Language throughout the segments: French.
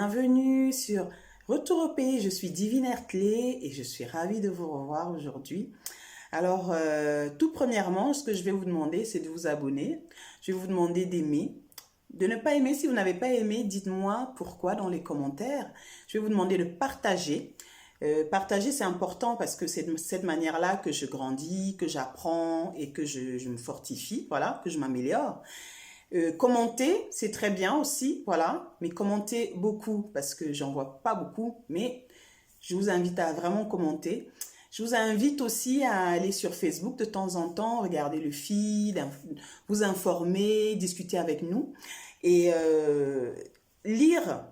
bienvenue sur Retour au pays. Je suis Divine Ertley et je suis ravie de vous revoir aujourd'hui. Alors, tout premièrement, ce que je vais vous demander, c'est de vous abonner. Je vais vous demander d'aimer. De ne pas aimer, si vous n'avez pas aimé, dites-moi pourquoi dans les commentaires. Je vais vous demander de partager. Partager, c'est important parce que c'est de cette manière-là que je grandis, que j'apprends et que je me fortifie, voilà, que je m'améliore. Commenter, c'est très bien aussi, voilà, mais commentez beaucoup parce que j'en vois pas beaucoup, mais je vous invite à vraiment commenter. Je vous invite aussi à aller sur Facebook de temps en temps, regarder le feed, vous informer, discuter avec nous et lire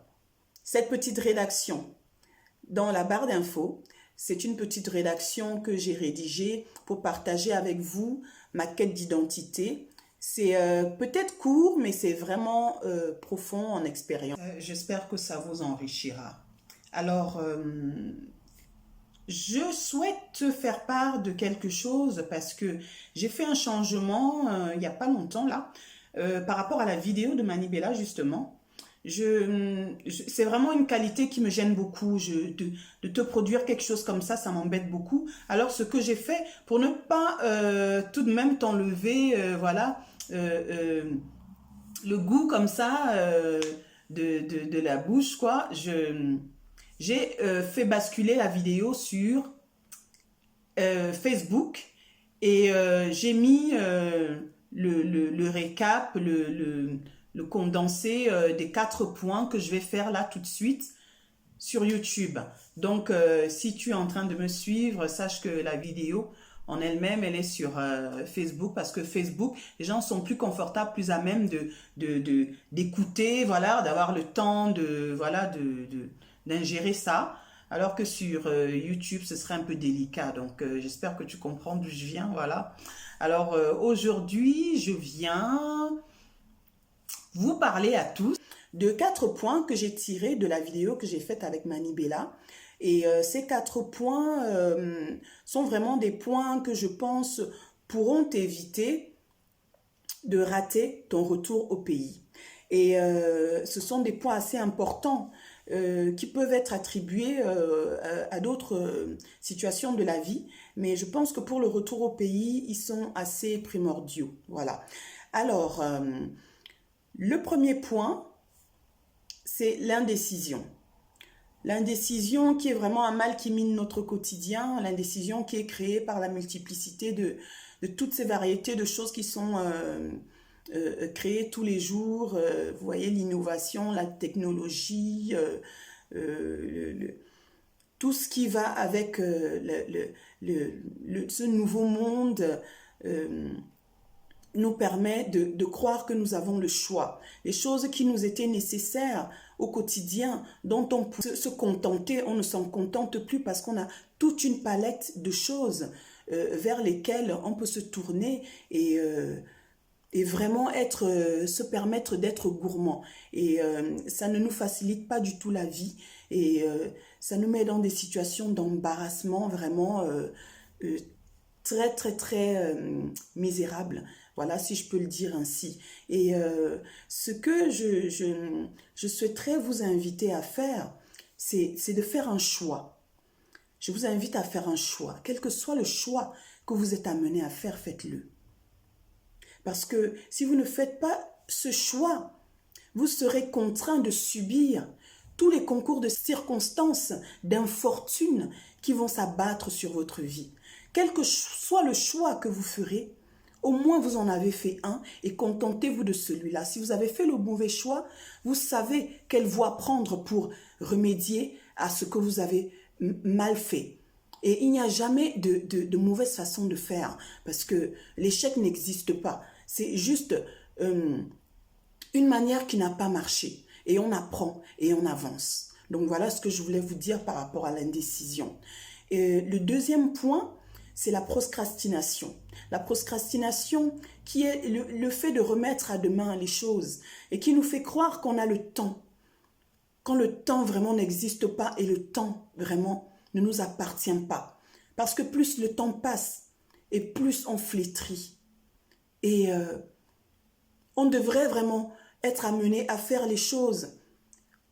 cette petite rédaction dans la barre d'infos. C'est une petite rédaction que j'ai rédigée pour partager avec vous ma quête d'identité. C'est peut-être court, mais c'est vraiment profond en expérience. J'espère que ça vous enrichira. Alors, je souhaite faire part de quelque chose parce que j'ai fait un changement il n'y a pas longtemps là, par rapport à la vidéo de Manibela justement. C'est vraiment une qualité qui me gêne beaucoup. De te produire quelque chose comme ça m'embête beaucoup. Alors, ce que j'ai fait, pour ne pas tout de même t'enlever, voilà, le goût comme ça de la bouche, quoi, j'ai fait basculer la vidéo sur Facebook et j'ai mis le récap, le condensé des 4 points que je vais faire là tout de suite sur YouTube. Donc, si tu es en train de me suivre, sache que la vidéo en elle-même, elle est sur Facebook parce que Facebook, les gens sont plus confortables, plus à même d'écouter, voilà, d'avoir le temps voilà, d'ingérer ça. Alors que sur YouTube, ce serait un peu délicat. Donc, j'espère que tu comprends d'où je viens, voilà. Alors, aujourd'hui, je viens vous parler à tous de 4 points que j'ai tirés de la vidéo que j'ai faite avec Manibela. Et ces 4 points sont vraiment des points que je pense pourront t'éviter de rater ton retour au pays. Et ce sont des points assez importants qui peuvent être attribués à d'autres situations de la vie. Mais je pense que pour le retour au pays, ils sont assez primordiaux. Voilà. Alors, le premier point, c'est l'indécision. L'indécision qui est vraiment un mal qui mine notre quotidien, l'indécision qui est créée par la multiplicité de toutes ces variétés de choses qui sont créées tous les jours. Vous voyez, l'innovation, la technologie, tout ce qui va avec ce nouveau monde nous permet de croire que nous avons le choix. Les choses qui nous étaient nécessaires au quotidien, dont on peut se contenter, on ne s'en contente plus parce qu'on a toute une palette de choses vers lesquelles on peut se tourner et vraiment se permettre d'être gourmand. Et ça ne nous facilite pas du tout la vie et ça nous met dans des situations d'embarrassement vraiment très, très, très misérables. Voilà, si je peux le dire ainsi. Et ce que je souhaiterais vous inviter à faire, c'est de faire un choix. Je vous invite à faire un choix. Quel que soit le choix que vous êtes amené à faire, faites-le. Parce que si vous ne faites pas ce choix, vous serez contraint de subir tous les concours de circonstances, d'infortunes qui vont s'abattre sur votre vie. Quel que soit le choix que vous ferez, au moins vous en avez fait un et contentez-vous de celui-là. Si vous avez fait le mauvais choix, vous savez quelle voie prendre pour remédier à ce que vous avez mal fait. Et il n'y a jamais de mauvaise façon de faire parce que l'échec n'existe pas. C'est juste une manière qui n'a pas marché. Et on apprend et on avance. Donc voilà ce que je voulais vous dire par rapport à l'indécision. Le deuxième point, c'est la procrastination. La procrastination qui est le fait de remettre à demain les choses et qui nous fait croire qu'on a le temps. Quand le temps vraiment n'existe pas et le temps vraiment ne nous appartient pas. Parce que plus le temps passe et plus on flétrit. Et on devrait vraiment être amené à faire les choses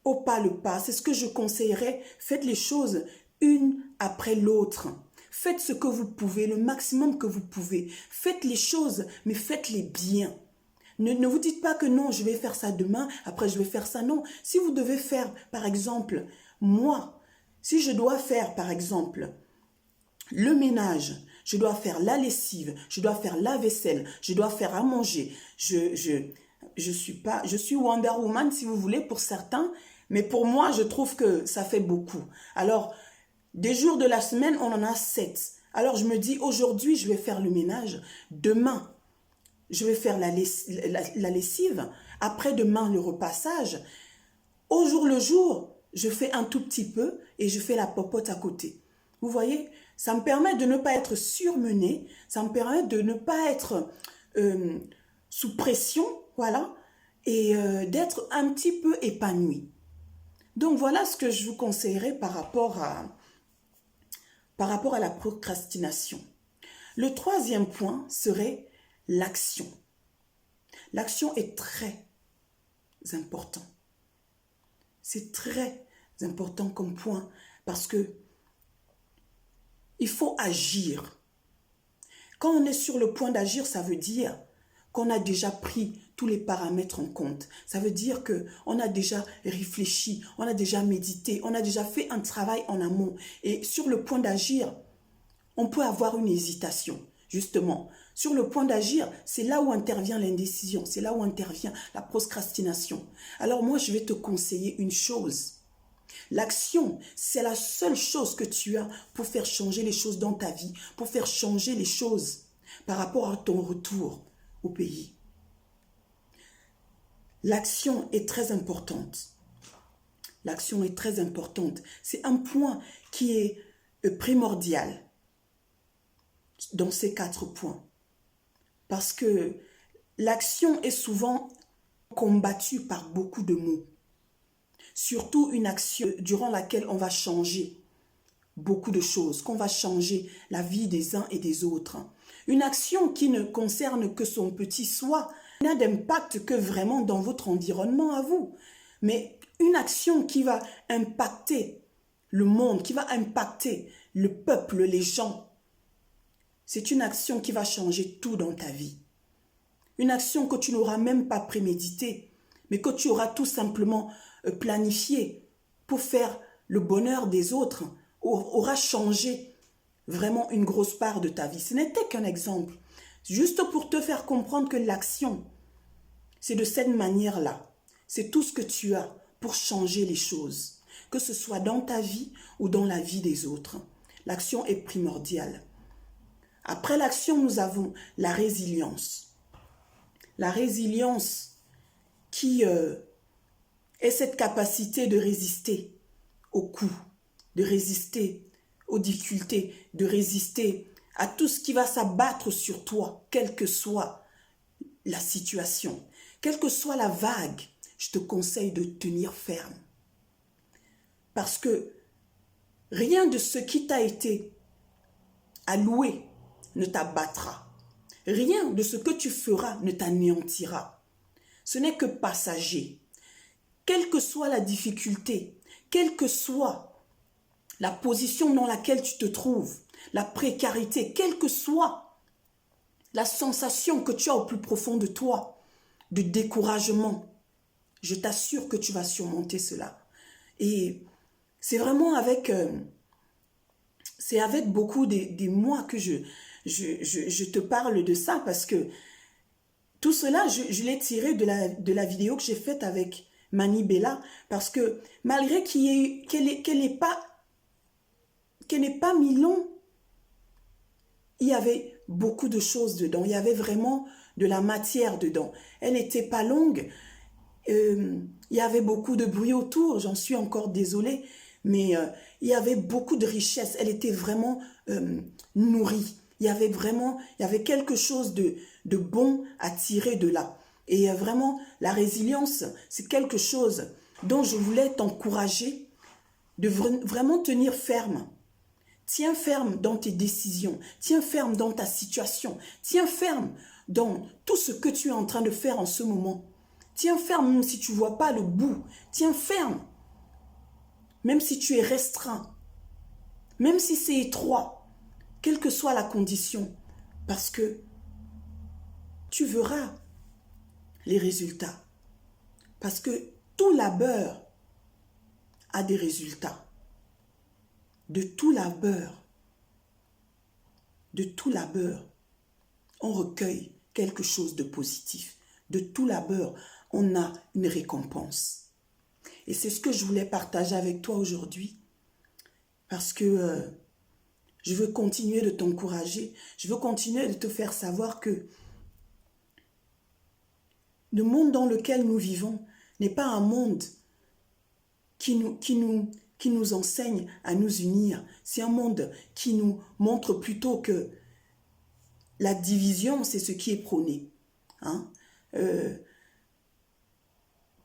au pas le pas. C'est ce que je conseillerais. Faites les choses une après l'autre. Faites ce que vous pouvez, le maximum que vous pouvez. Faites les choses, mais faites-les bien. Ne vous dites pas que non, je vais faire ça demain, après je vais faire ça. Non, si vous devez faire, par exemple, moi, si je dois faire, par exemple, le ménage, je dois faire la lessive, je dois faire la vaisselle, je dois faire à manger. Je suis Wonder Woman si vous voulez pour certains, mais pour moi, je trouve que ça fait beaucoup. Alors, des jours de la semaine, on en a 7. Alors, je me dis, aujourd'hui, je vais faire le ménage. Demain, je vais faire la lessive. Après-demain, le repassage. Au jour le jour, je fais un tout petit peu et je fais la popote à côté. Vous voyez, ça me permet de ne pas être surmenée, ça me permet de ne pas être sous pression, voilà, et d'être un petit peu épanouie. Donc voilà ce que je vous conseillerais par rapport à la procrastination. Le troisième point serait l'action. L'action est très important. C'est très important comme point parce que il faut agir. Quand on est sur le point d'agir, ça veut dire qu'on a déjà pris tous les paramètres en compte. Ça veut dire qu'on a déjà réfléchi, on a déjà médité, on a déjà fait un travail en amont. Et sur le point d'agir, on peut avoir une hésitation. Justement, sur le point d'agir, c'est là où intervient l'indécision, c'est là où intervient la procrastination. Alors moi, je vais te conseiller une chose. L'action, c'est la seule chose que tu as pour faire changer les choses dans ta vie, pour faire changer les choses par rapport à ton retour au pays. L'action est très importante. L'action est très importante. C'est un point qui est primordial dans ces 4 points. Parce que l'action est souvent combattue par beaucoup de mots. Surtout une action durant laquelle on va changer beaucoup de choses, qu'on va changer la vie des uns et des autres. Une action qui ne concerne que son petit soi n'a d'impact que vraiment dans votre environnement à vous. Mais une action qui va impacter le monde, qui va impacter le peuple, les gens, c'est une action qui va changer tout dans ta vie. Une action que tu n'auras même pas préméditée, mais que tu auras tout simplement planifiée pour faire le bonheur des autres, aura changé vraiment une grosse part de ta vie. Ce n'était qu'un exemple, juste pour te faire comprendre que l'action, c'est de cette manière-là. C'est tout ce que tu as pour changer les choses, que ce soit dans ta vie ou dans la vie des autres. L'action est primordiale. Après l'action, nous avons la résilience. La résilience qui est cette capacité de résister aux coups, de résister aux difficultés, de résister à tout ce qui va s'abattre sur toi, quelle que soit la situation, quelle que soit la vague. Je te conseille de tenir ferme. Parce que rien de ce qui t'a été alloué ne t'abattra. Rien de ce que tu feras ne t'anéantira. Ce n'est que passager. Quelle que soit la difficulté, quelle que soit la position dans laquelle tu te trouves, la précarité, quelle que soit la sensation que tu as au plus profond de toi, de découragement, je t'assure que tu vas surmonter cela. Et c'est vraiment avec beaucoup des mois que je te parle de ça, parce que tout cela, je l'ai tiré de la vidéo que j'ai faite avec Mani Bella, parce que malgré qu'elle n'ait pas mis long, il y avait beaucoup de choses dedans, il y avait vraiment de la matière dedans. Elle n'était pas longue, il y avait beaucoup de bruit autour, j'en suis encore désolée, mais il y avait beaucoup de richesse, elle était vraiment nourrie. Il y avait quelque chose de bon à tirer de là. Et vraiment, la résilience, c'est quelque chose dont je voulais t'encourager, de vraiment tenir ferme. Tiens ferme dans tes décisions, tiens ferme dans ta situation, tiens ferme dans tout ce que tu es en train de faire en ce moment. Tiens ferme même si tu ne vois pas le bout, tiens ferme. même si tu es restreint, même si c'est étroit, quelle que soit la condition, parce que tu verras les résultats. Parce que tout labeur a des résultats. De tout labeur, on recueille quelque chose de positif. De tout labeur, on a une récompense. Et c'est ce que je voulais partager avec toi aujourd'hui. Parce que je veux continuer de t'encourager. Je veux continuer de te faire savoir que le monde dans lequel nous vivons n'est pas un monde qui nous enseigne à nous unir. C'est un monde qui nous montre plutôt que la division, c'est ce qui est prôné. Hein?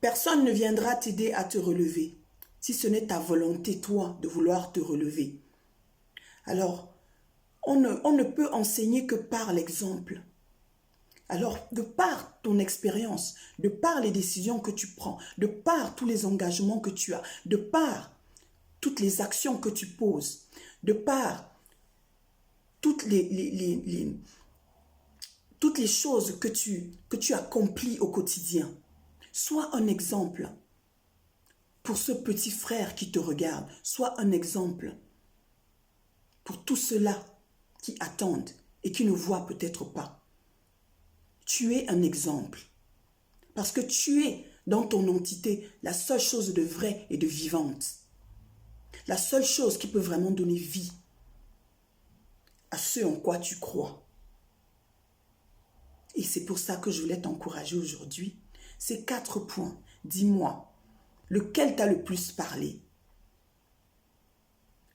Personne ne viendra t'aider à te relever si ce n'est ta volonté, toi, de vouloir te relever. Alors, on ne peut enseigner que par l'exemple. Alors, de par ton expérience, de par les décisions que tu prends, de par tous les engagements que tu as, de par toutes les actions que tu poses, de par toutes les choses que tu accomplis au quotidien, sois un exemple pour ce petit frère qui te regarde, sois un exemple pour tous ceux-là qui attendent et qui ne voient peut-être pas. Tu es un exemple. Parce que tu es, dans ton entité, la seule chose de vraie et de vivante. La seule chose qui peut vraiment donner vie à ce en quoi tu crois. Et c'est pour ça que je voulais t'encourager aujourd'hui. Ces 4 points, dis-moi, lequel t'a le plus parlé?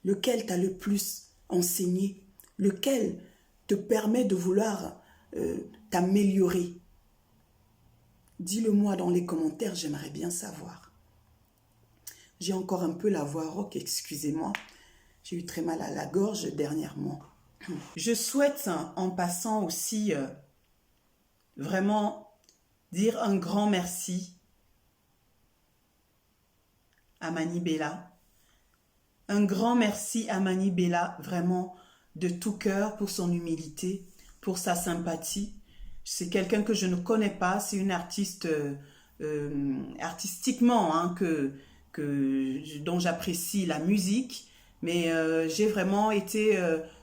Lequel t'a le plus enseigné? Lequel te permet de vouloir t'améliorer? Dis-le-moi dans les commentaires, j'aimerais bien savoir. J'ai encore un peu la voix rauque, excusez-moi. J'ai eu très mal à la gorge dernièrement. Je souhaite, en passant aussi, vraiment dire un grand merci à Mani Bella. Un grand merci à Mani Bella, vraiment de tout cœur, pour son humilité, pour sa sympathie. C'est quelqu'un que je ne connais pas, c'est une artiste artistiquement hein, dont j'apprécie la musique, mais j'ai vraiment été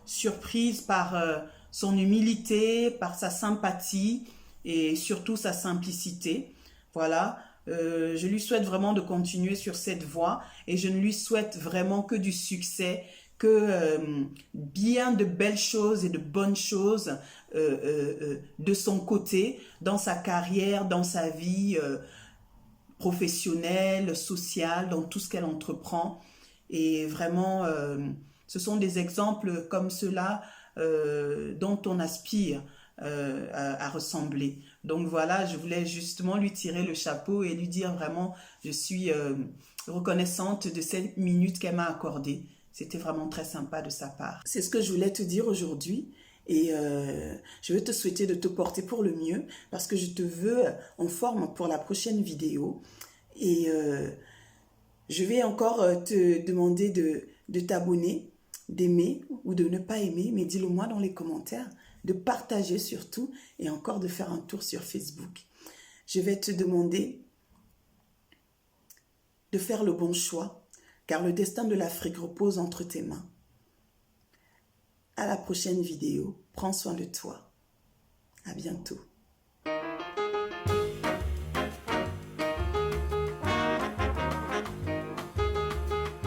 surprise par son humilité, par sa sympathie et surtout sa simplicité. Voilà, je lui souhaite vraiment de continuer sur cette voie et je ne lui souhaite vraiment que du succès, que bien de belles choses et de bonnes choses de son côté, dans sa carrière, dans sa vie professionnelle, sociale, dans tout ce qu'elle entreprend. Et vraiment, ce sont des exemples comme ceux-là dont on aspire à ressembler. Donc voilà, je voulais justement lui tirer le chapeau et lui dire vraiment, je suis reconnaissante de cette minute qu'elle m'a accordée. C'était vraiment très sympa de sa part. C'est ce que je voulais te dire aujourd'hui. Et je veux te souhaiter de te porter pour le mieux parce que je te veux en forme pour la prochaine vidéo. Et je vais encore te demander de t'abonner, d'aimer ou de ne pas aimer, mais dis-le moi dans les commentaires, de partager surtout et encore de faire un tour sur Facebook. Je vais te demander de faire le bon choix car le destin de l'Afrique repose entre tes mains. À la prochaine vidéo. Prends soin de toi. À bientôt.